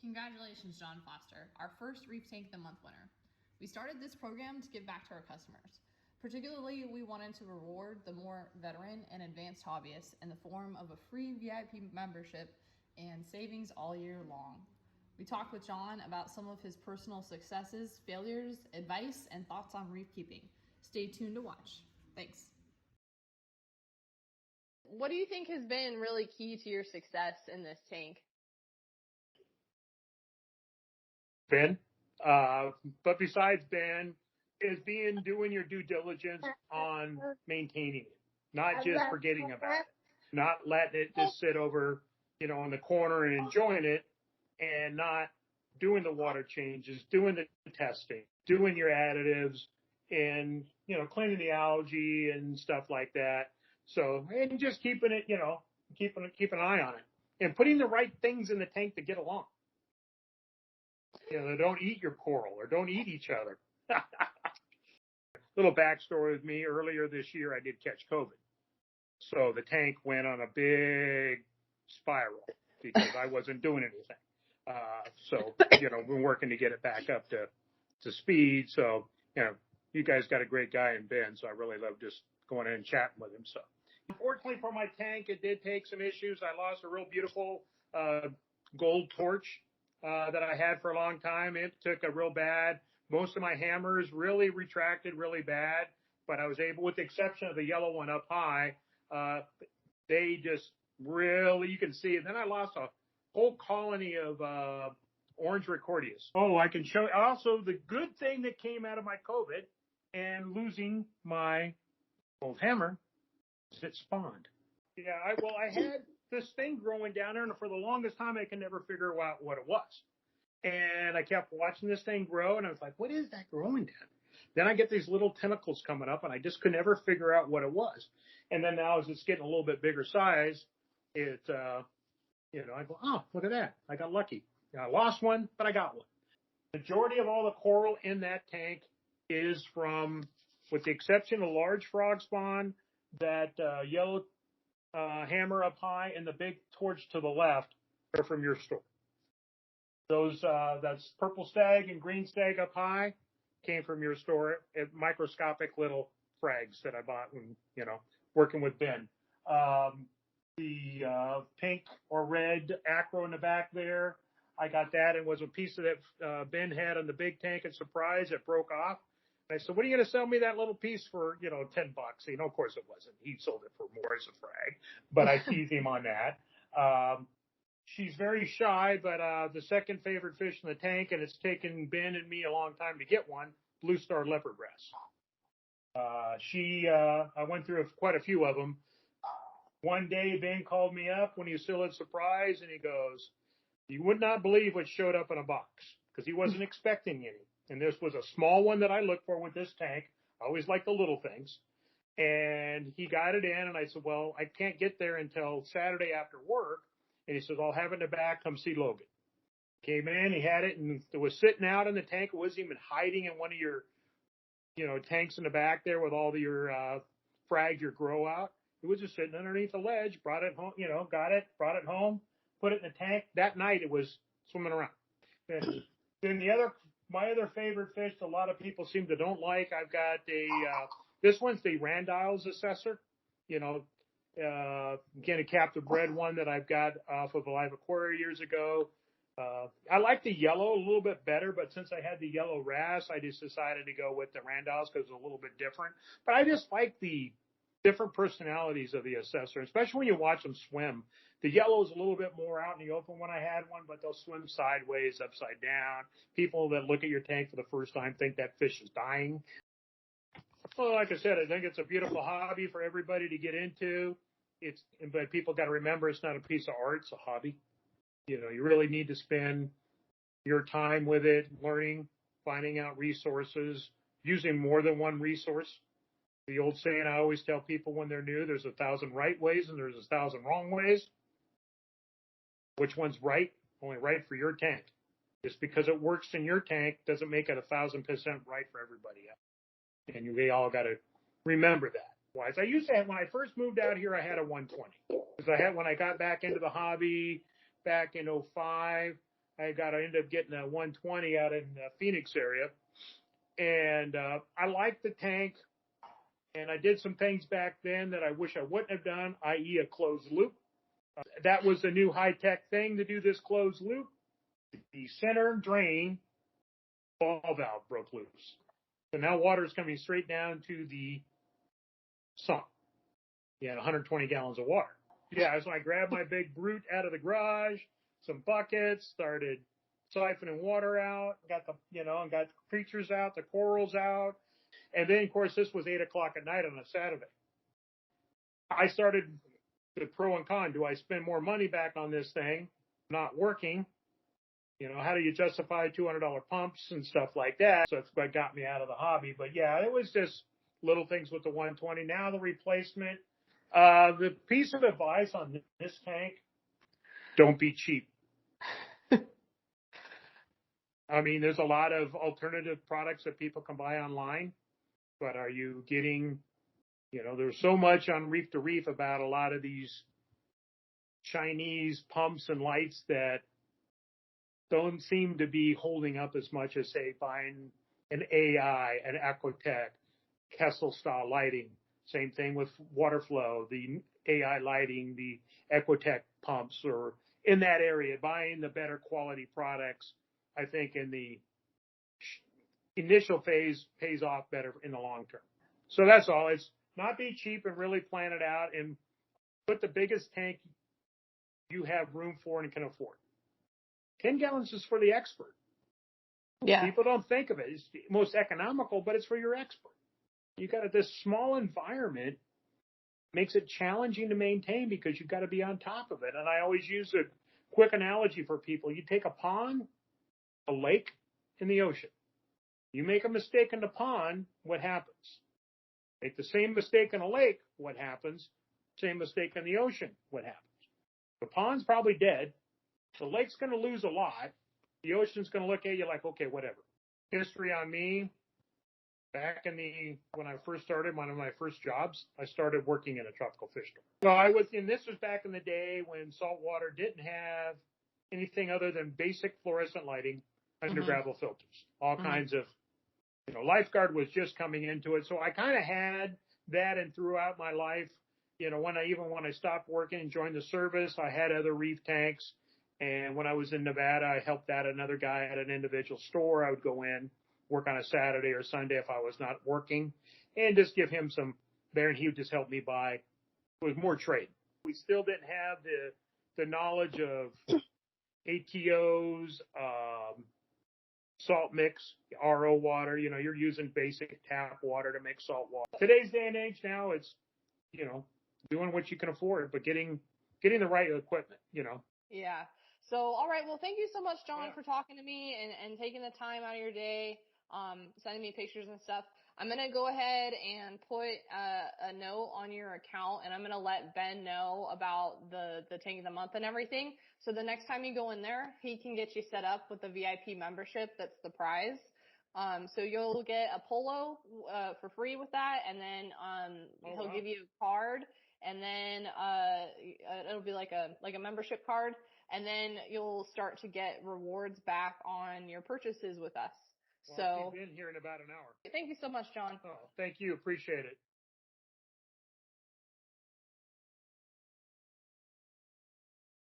Congratulations, John Foster, our first Reef Tank of the Month winner. We started this program to give back to our customers. Particularly, we wanted to reward the more veteran and advanced hobbyists in the form of a free VIP membership and savings all year long. We talked with John about some of his personal successes, failures, advice, and thoughts on reef keeping. Stay tuned to watch. Thanks. What do you think has been really key to your success in this tank? Ben, but besides Ben, is doing your due diligence on maintaining it, not just forgetting about it, not letting it just sit over, in the corner and enjoying it, and not doing the water changes, doing the testing, doing your additives, and cleaning the algae and stuff like that. So, and just keeping it, keep an eye on it, and putting the right things in the tank to get along. They don't eat your coral or don't eat each other. Little backstory with me, earlier this year, I did catch COVID. So the tank went on a big spiral because I wasn't doing anything. So, we're working to get it back up to speed. So, you guys got a great guy in Ben, so I really love just going in and chatting with him. So, unfortunately for my tank, it did take some issues. I lost a real beautiful gold torch that I had for a long time. It took a real bad. Most of my hammers really retracted really bad, but I was able, with the exception of the yellow one up high, they just really, you can see it. Then I lost a whole colony of orange recordias. Oh, I can show. Also, the good thing that came out of my COVID and losing my old hammer is it spawned. Yeah, I had this thing growing down there, and for the longest time, I could never figure out what it was. And I kept watching this thing grow, and I was like, what is that growing down? Then I get these little tentacles coming up, and I just could never figure out what it was. And then now as it's getting a little bit bigger size, I go, oh, look at that. I got lucky. I lost one, but I got one. Majority of all the coral in that tank is from, with the exception of large frog spawn, that yellow hammer up high and the big torch to the left are from your store. Those, that's purple stag and green stag up high came from your store at microscopic little frags that I bought when, working with Ben. The pink or red acro in the back there, I got that, and was a piece of that Ben had on the big tank at Surprise. It broke off. And I said, what are you going to sell me that little piece for, $10? Of course it wasn't. He sold it for more as a frag, but I teased him on that. She's very shy, but the second favorite fish in the tank, and it's taken Ben and me a long time to get one, blue star leopard grass. I went through quite a few of them. One day, Ben called me up when he was still at Surprise, and he goes, you would not believe what showed up in a box, because he wasn't expecting any. And this was a small one that I look for with this tank. I always like the little things. And he got it in, and I said, well, I can't get there until Saturday after work. And he says, I'll have it in the back. Come see Logan. Came in, he had it, and it was sitting out in the tank. It wasn't even hiding in one of your, tanks in the back there with all your frags, your grow out. It was just sitting underneath the ledge. Brought it home, got it, brought it home, put it in the tank. That night, it was swimming around. And then my other favorite fish, a lot of people seem to don't like. I've got this one's the Randall's Assessor. Again, a captive bred one that I've got off of a live aquaria years ago. I like the yellow a little bit better, but since I had the yellow wrasse, I just decided to go with the Randall's because it's a little bit different. But I just like the different personalities of the Assessor, especially when you watch them swim. The yellow is a little bit more out in the open when I had one, but they'll swim sideways, upside down. People that look at your tank for the first time think that fish is dying. Well, like I said, I think it's a beautiful hobby for everybody to get into. But people got to remember it's not a piece of art; it's a hobby. You really need to spend your time with it, learning, finding out resources, using more than one resource. The old saying I always tell people when they're new: there's 1,000 right ways and there's 1,000 wrong ways. Which one's right? Only right for your tank. Just because it works in your tank doesn't make it 1,000% right for everybody else. And we all got to remember that. I used to have, when I first moved out here, I had a 120. Because when I got back into the hobby back in 2005, I ended up getting a 120 out in the Phoenix area. And I liked the tank. And I did some things back then that I wish I wouldn't have done, i.e. a closed loop. That was the new high-tech thing to do this closed loop. The center drain ball valve broke loose. So now water is coming straight down to the sump. You had 120 gallons of water. Yeah, so I grabbed my big brute out of the garage, some buckets, started siphoning water out, got the creatures out, the corals out. And then, of course, this was 8 o'clock at night on a Saturday. I started the pro and con. Do I spend more money back on this thing? Not working. How do you justify $200 pumps and stuff like that? So that's what got me out of the hobby. But yeah, it was just little things with the 120. Now the replacement. The piece of advice on this tank, don't be cheap. I mean, there's a lot of alternative products that people can buy online, but are you getting, there's so much on Reef to Reef about a lot of these Chinese pumps and lights that don't seem to be holding up as much as, say, buying an AI, an Aquatech, Kessel style lighting. Same thing with water flow, the AI lighting, the Aquatech pumps, or in that area, buying the better quality products, I think in the initial phase pays off better in the long term. So that's all. It's not be cheap and really plan it out and put the biggest tank you have room for and can afford. 10 gallons is for the expert. Yeah. People don't think of it. It's the most economical, but it's for your expert. You got this small environment makes it challenging to maintain because you've got to be on top of it. And I always use a quick analogy for people. You take a pond, a lake, and the ocean. You make a mistake in the pond, what happens? Make the same mistake in a lake, what happens? Same mistake in the ocean, what happens? The pond's probably dead. The lake's going to lose a lot. The ocean's going to look at you like, okay, whatever. History on me. Back when I first started, one of my first jobs, I started working in a tropical fish store. Well, this was back in the day when saltwater didn't have anything other than basic fluorescent lighting under gravel filters. All kinds of, lifeguard was just coming into it. So I kind of had that, and throughout my life, when I stopped working and joined the service, I had other reef tanks. And when I was in Nevada, I helped out another guy at an individual store. I would go in, work on a Saturday or Sunday if I was not working, and just give him some there, and he would just help me buy. It was more trade. We still didn't have the knowledge of ATOs, salt mix, RO water. You're using basic tap water to make salt water. Today's day and age now, it's, doing what you can afford, but getting the right equipment, Yeah. So, all right. Well, thank you so much, John, for talking to me and taking the time out of your day, sending me pictures and stuff. I'm going to go ahead and put a note on your account, and I'm going to let Ben know about the tank of the month and everything. So the next time you go in there, he can get you set up with the VIP membership. That's the prize. So you'll get a polo for free with that, and then he'll give you a card, and then it'll be like a membership card. And then you'll start to get rewards back on your purchases with us. Well, I'll be in here in about an hour. Thank you so much, John. Oh, thank you. Appreciate it.